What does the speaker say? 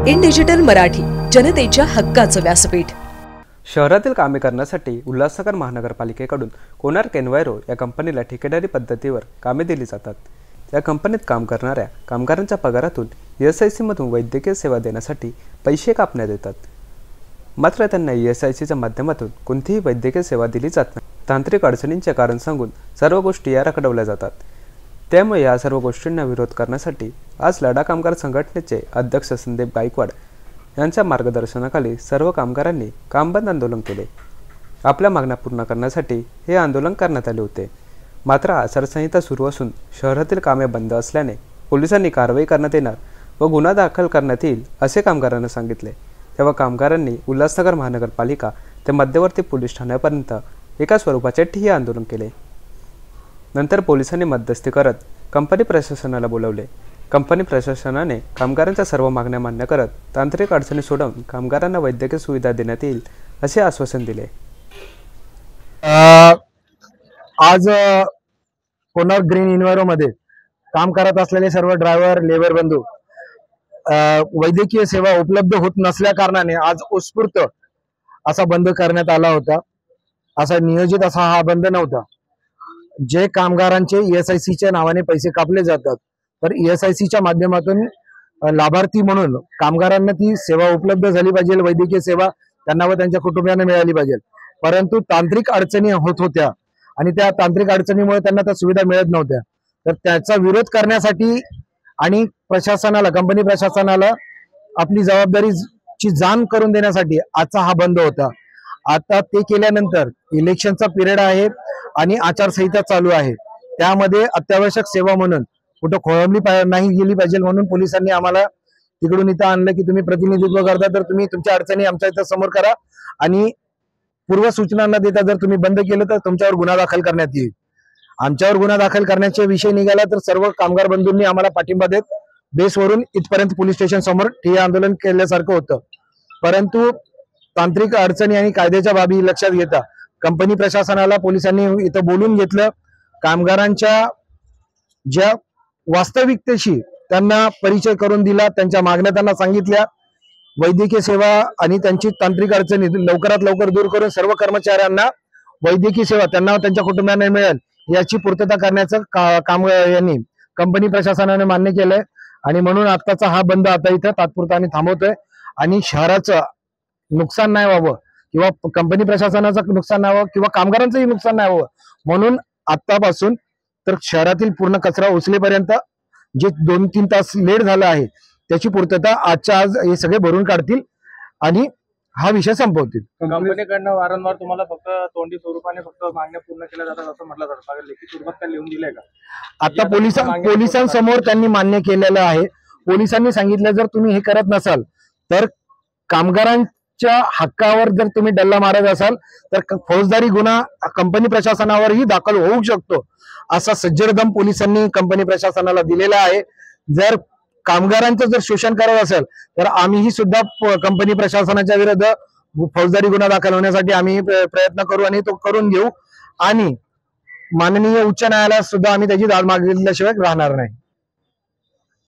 In digital Marathi, जनतेच्या हक्काचं व्यासपीठ। शहरातील कामे करण्यासाठी उल्हासनगर महानगरपालिकेकडून कोणार्क एन्व्हायरो या कंपनीला ठेकेदारी पद्धतीवर कामे दिली जातात। या कंपनीत काम करणाऱ्या कामगारांच्या पगारातून ESIC मधून वैद्यकीय सेवा देण्यासाठी पैसे कापण्यात येतात। मात्र त्यांना ESICच्या माध्यमातून कोणतीही वैद्यकीय सेवा दिली जात नाही। तांत्रिक अडचणींचे कारण सांगून सर्व गोष्टी या रखडवल्या जातात। त्यामुळे या सर्व गोष्टींना विरोध करण्यासाठी आज लढा कामगार संघटनेचे अध्यक्ष संदीप गायकवाड यांच्या मार्गदर्शनाखाली सर्व कामगारांनी कामबंद आंदोलन केले। आपल्या मागण्या पूर्ण करण्यासाठी हे आंदोलन करण्यात आले होते। मात्र आचारसंहिता सुरू असून शहरातील कामे बंद असल्याने पोलिसांनी कारवाई करण्यात येणार व गुन्हा दाखल करण्यात येईल असे कामगारांना सांगितले। तेव्हा कामगारांनी उल्हासनगर महानगरपालिका ते मध्यवर्ती पोलीस ठाण्यापर्यंत एका स्वरूपाचे ठिय्या आंदोलन केले। नंतर पोलिसांनी मध्यस्थी करत कंपनी प्रशासनाला बोलावले। कंपनी प्रशासनाने कामगारांच्या सर्व मागण्या मान्य करत तांत्रिक अडचणी सोडवून कामगारांना वैद्यकीय सुविधा देण्यात येईल असे आश्वासन दिले। आज कोणार्क ग्रीन एन्व्हायरो मध्ये काम करत असलेले सर्व ड्रायव्हर लेबर बंधू वैद्यकीय सेवा उपलब्ध होत नसल्या कारणाने आज उत्स्फूर्त असा बंद करण्यात आला होता। असा नियोजित असा हा बंद नव्हता। जे कामगारांचे ESICच्या नावाने पैसे कापले जातात तर ESICच्या माध्यमातून लाभार्थी म्हणून कामगारांना ती सेवा उपलब्ध झाली पाहिजे, वैद्यकीय सेवा त्यांना व त्यांच्या कुटुंबियांना मिळाली पाहिजे। परंतु तांत्रिक अडचणी होत होत्या आणि त्या तांत्रिक अडचणीमुळे त्यांना त्या सुविधा मिळत नव्हत्या। तर त्याचा विरोध करण्यासाठी आणि प्रशासनाला, कंपनी प्रशासनाला आपली जबाबदारीची जाण करून देण्यासाठी आजचा हा बंद होता। आता ते केल्यानंतर इलेक्शनचा पिरियड आहे आणि आचारसंहिता चालू आहे, त्यामध्ये अत्यावश्यक सेवा म्हणून कुठं खोळंबली नाही गेली पाहिजे म्हणून पोलिसांनी आम्हाला तिकडून इथं आणलं की तुम्ही प्रतिनिधित्व करता तर तुम्ही तुमच्या अडचणी आमच्या इथं समोर करा आणि पूर्व सूचना न देता जर तुम्ही बंद केलं तर तुमच्यावर गुन्हा दाखल करण्यात येईल। आमच्यावर गुन्हा दाखल करण्याचे विषय निघाला तर सर्व कामगार बंधूंनी आम्हाला पाठिंबा देत बेसवरून इथपर्यंत पोलीस स्टेशन समोर ठिय्या आंदोलन केल्यासारखं होतं। परंतु तांत्रिक अडचणी आणि कायद्याच्या बाबी लक्षात घेता कंपनी प्रशासनाला पोलिसांनी इथं बोलून घेतलं। कामगारांच्या ज्या वास्तविकतेशी त्यांना परिचय करून दिला, त्यांच्या मागण्या त्यांना सांगितल्या। वैद्यकीय सेवा आणि त्यांची तांत्रिक अडचणी लवकरात लवकर दूर करून सर्व कर्मचाऱ्यांना वैद्यकीय सेवा त्यांना व त्यांच्या कुटुंबियांना मिळेल याची पूर्तता करण्याचं काम यांनी कंपनी प्रशासनाने मान्य केलंय आणि म्हणून आत्ताचा हा बंद आता इथं तात्पुरता आम्ही थांबवतोय। आणि शहराचं नुकसान नाही व्हावं किंवा कंपनी प्रशासनाचं नुकसान नाही व्हावं किंवा कामगारांचंही नुकसान नाही व्हावं म्हणून आतापासून तर शहरातील पूर्ण कचरा उचलेपर्यंत जे 2-3 तास लेट झाला आहे त्याची पूर्तता आजच्या आज हे सगळे भरून काढतील आणि हा विषय संपवतील। कंपनीकडनं वारंवार तुम्हाला फक्त तोंडी स्वरूपाने फक्त मागण्या पूर्ण केल्या जातात असं म्हटलं जातं, लेखी स्वरूपात काय लिहून दिलंय का? आता पोलिसांसमोर त्यांनी मान्य केलेलं आहे। पोलिसांनी सांगितलं जर तुम्ही हे करत नसाल तर कामगारांच्या हक्कावर जर तुम्ही डल्ला मारत असाल तर फौजदारी गुन्हा कंपनी प्रशासनावरही दाखल होऊ शकतो असा सज्जडदम पोलिसांनी कंपनी प्रशासनाला दिलेला आहे। जर कामगारांचं जर शोषण करत असेल तर आम्हीही सुद्धा कंपनी प्रशासनाच्या विरुद्ध फौजदारी गुन्हा दाखल होण्यासाठी आम्ही प्रयत्न करू आणि तो करून घेऊ आणि माननीय उच्च न्यायालयात सुद्धा आम्ही त्याची दाद मागितल्याशिवाय राहणार नाही।